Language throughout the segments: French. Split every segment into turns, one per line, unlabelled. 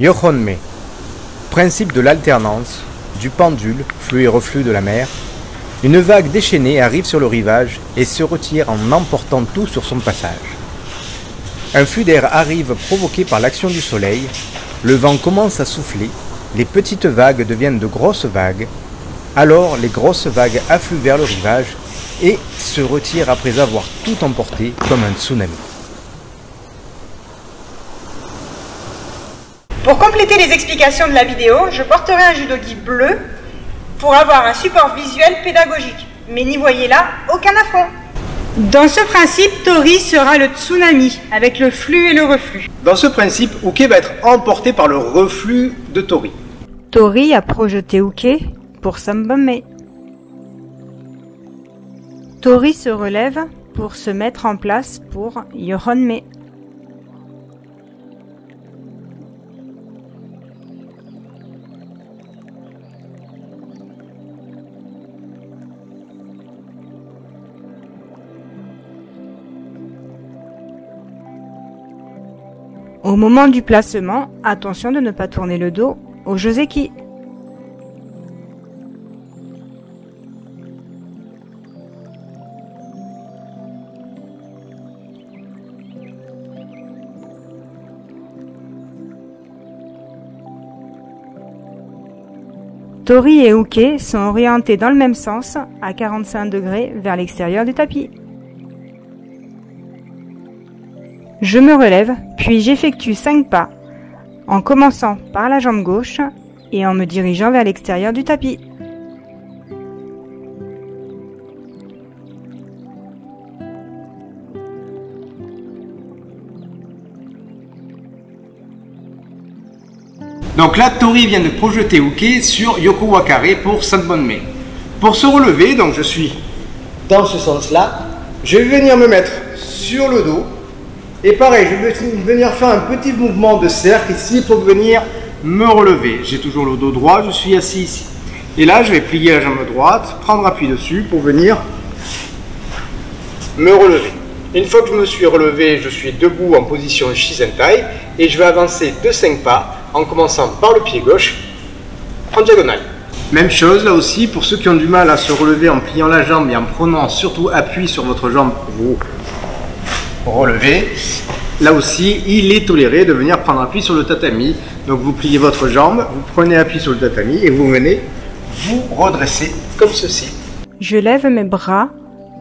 Yohonme, principe de l'alternance, du pendule, flux et reflux de la mer. Une vague déchaînée arrive sur le rivage et se retire en emportant tout sur son passage. Un flux d'air arrive provoqué par l'action du soleil, le vent commence à souffler, les petites vagues deviennent de grosses vagues, alors les grosses vagues affluent vers le rivage et se retirent après avoir tout emporté comme un tsunami.
Pour compléter les explications de la vidéo, je porterai un judogi bleu pour avoir un support visuel pédagogique. Mais n'y voyez là aucun affront. Dans ce principe, Tori sera le tsunami, avec le flux et le reflux.
Dans ce principe, Uke va être emporté par le reflux de Tori.
Tori a projeté Uke pour Sanbonme. Tori se relève pour se mettre en place pour Yohonme. Au moment du placement, attention de ne pas tourner le dos au joseki. Tori et Uke sont orientés dans le même sens, à 45 degrés vers l'extérieur du tapis. Je me relève, puis j'effectue 5 pas, en commençant par la jambe gauche et en me dirigeant vers l'extérieur du tapis.
Donc là, Tori vient de projeter Uke sur Yoko Wakare pour Sanbonme. Pour se relever, donc je suis dans ce sens-là, je vais venir me mettre sur le dos. Et pareil, je vais venir faire un petit mouvement de cercle ici pour venir me relever. J'ai toujours le dos droit, je suis assis ici. Et là, je vais plier la jambe droite, prendre appui dessus pour venir me relever. Une fois que je me suis relevé, je suis debout en position Shizentai et je vais avancer de 5 pas en commençant par le pied gauche en diagonale. Même chose là aussi, pour ceux qui ont du mal à se relever en pliant la jambe et en prenant surtout appui sur votre jambe pour vous relever. Là aussi, il est toléré de venir prendre appui sur le tatami. Donc vous pliez votre jambe, vous prenez appui sur le tatami et vous venez vous redresser comme ceci.
Je lève mes bras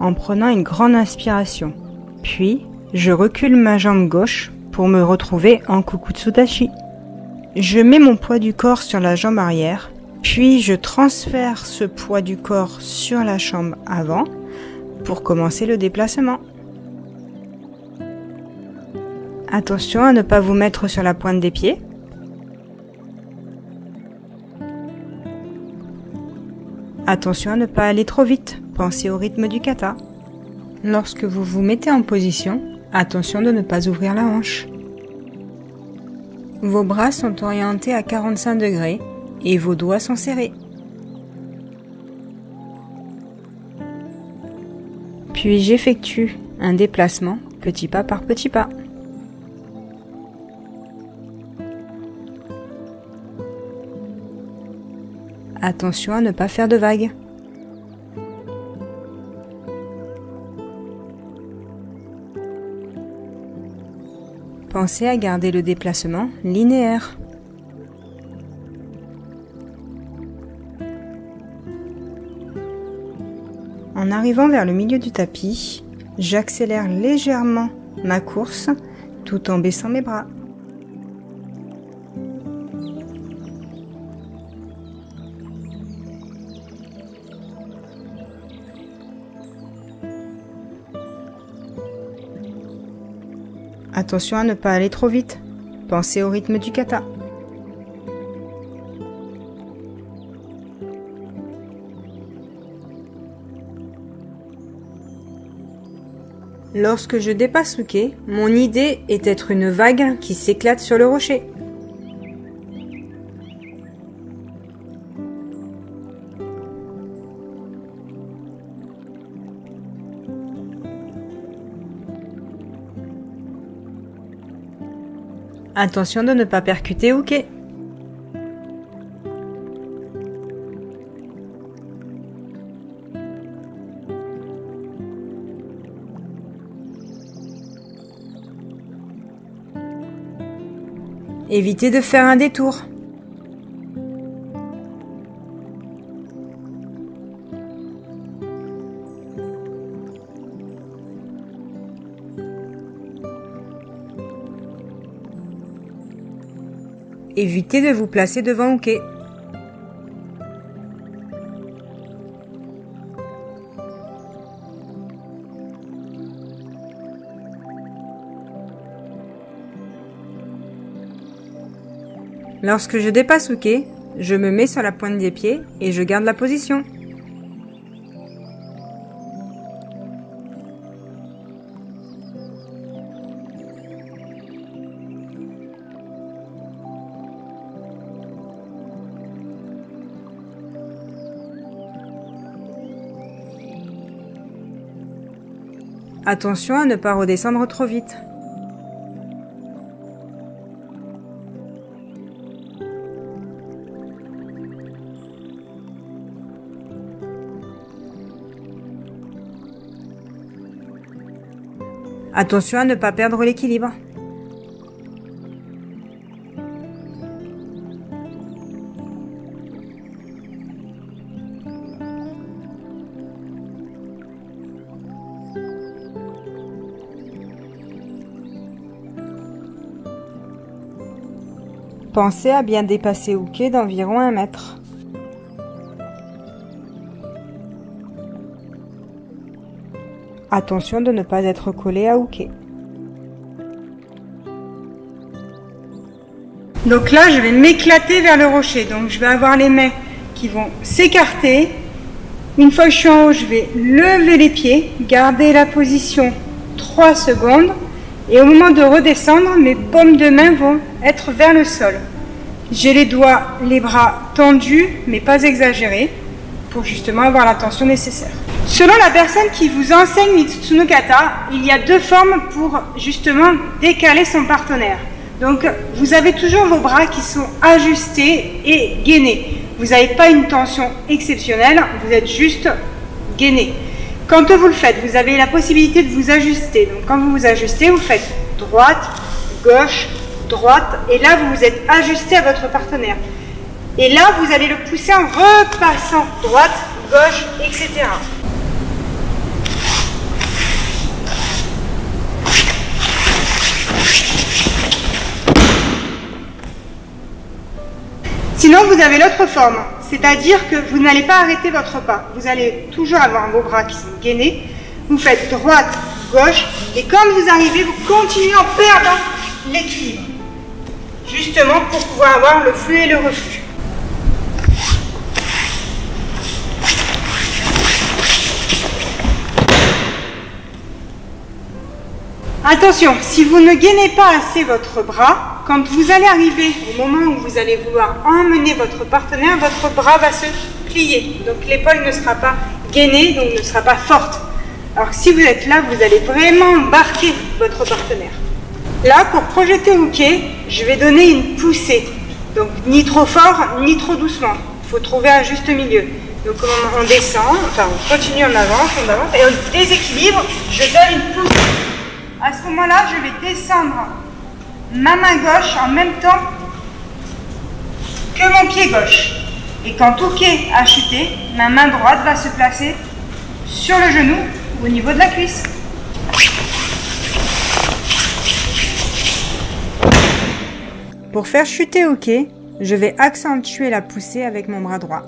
en prenant une grande inspiration. Puis, je recule ma jambe gauche pour me retrouver en Kukutsudashi. Je mets mon poids du corps sur la jambe arrière, puis je transfère ce poids du corps sur la jambe avant pour commencer le déplacement. Attention à ne pas vous mettre sur la pointe des pieds. Attention à ne pas aller trop vite, pensez au rythme du kata. Lorsque vous vous mettez en position, attention de ne pas ouvrir la hanche. Vos bras sont orientés à 45 degrés et vos doigts sont serrés. Puis j'effectue un déplacement petit pas par petit pas. Attention à ne pas faire de vagues. Pensez à garder le déplacement linéaire. En arrivant vers le milieu du tapis, j'accélère légèrement ma course tout en baissant mes bras. Attention à ne pas aller trop vite. Pensez au rythme du kata. Lorsque je dépasse le quai, mon idée est d'être une vague qui s'éclate sur le rocher. Attention de ne pas percuter Uke. Évitez de faire un détour. Évitez de vous placer devant hooker. Lorsque je dépasse hooker, je me mets sur la pointe des pieds et je garde la position. Attention à ne pas redescendre trop vite. Attention à ne pas perdre l'équilibre. Pensez à bien dépasser hooker d'environ 1 mètre. Attention de ne pas être collé à hooker. Donc là, je vais m'éclater vers le rocher. Donc je vais avoir les mains qui vont s'écarter. Une fois que je suis en haut, je vais lever les pieds, garder la position 3 secondes. Et au moment de redescendre, mes paumes de main vont être vers le sol. J'ai les doigts, les bras tendus, mais pas exagérés, pour justement avoir la tension nécessaire. Selon la personne qui vous enseigne Nitsutsu no Kata, il y a 2 formes pour justement décaler son partenaire. Donc vous avez toujours vos bras qui sont ajustés et gainés. Vous n'avez pas une tension exceptionnelle, vous êtes juste gainé. Quand vous le faites, vous avez la possibilité de vous ajuster. Donc quand vous vous ajustez, vous faites droite, gauche, droite, et là vous vous êtes ajusté à votre partenaire. Et là vous allez le pousser en repassant droite, gauche, etc. Sinon, vous avez l'autre forme, c'est-à-dire que vous n'allez pas arrêter votre pas. Vous allez toujours avoir vos bras qui sont gainés. Vous faites droite, gauche, et quand vous arrivez, vous continuez en perdant l'équilibre. Justement pour pouvoir avoir le flux et le reflux. Attention, si vous ne gainez pas assez votre bras, quand vous allez arriver au moment où vous allez vouloir emmener votre partenaire, votre bras va se plier. Donc l'épaule ne sera pas gainée, donc ne sera pas forte. Alors si vous êtes là, vous allez vraiment embarquer votre partenaire. Là, pour projeter hooker, je vais donner une poussée. Donc ni trop fort, ni trop doucement. Il faut trouver un juste milieu. Donc on descend, enfin on continue en avance, et au déséquilibre, je donne une poussée. À ce moment-là, je vais descendre ma main gauche en même temps que mon pied gauche. Et quand hooker a chuté, ma main droite va se placer sur le genou ou au niveau de la cuisse. Pour faire chuter hooker, je vais accentuer la poussée avec mon bras droit.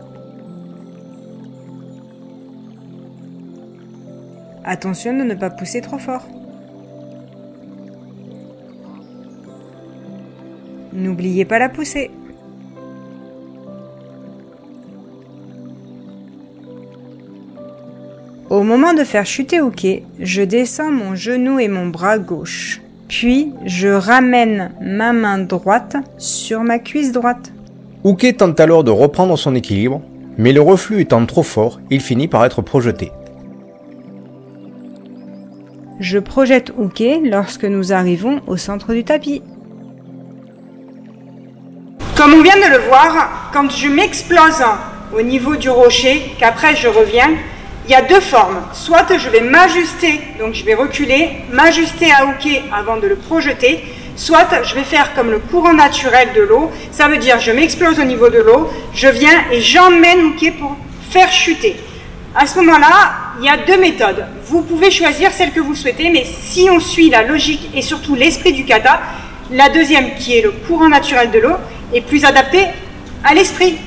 Attention de ne pas pousser trop fort. N'oubliez pas la poussée. Au moment de faire chuter hooker, je descends mon genou et mon bras gauche. Puis, je ramène ma main droite sur ma cuisse droite.
Hooker tente alors de reprendre son équilibre, mais le reflux étant trop fort, il finit par être projeté.
Je projette hooker lorsque nous arrivons au centre du tapis. Comme on vient de le voir, quand je m'explose au niveau du rocher, qu'après je reviens, il y a 2 formes. Soit je vais m'ajuster, donc je vais reculer, m'ajuster à hooker avant de le projeter, soit je vais faire comme le courant naturel de l'eau, ça veut dire je m'explose au niveau de l'eau, je viens et j'emmène mon pied pour faire chuter. À ce moment-là, il y a deux méthodes. Vous pouvez choisir celle que vous souhaitez, mais si on suit la logique et surtout l'esprit du kata, la deuxième, qui est le courant naturel de l'eau, est plus adaptée à l'esprit.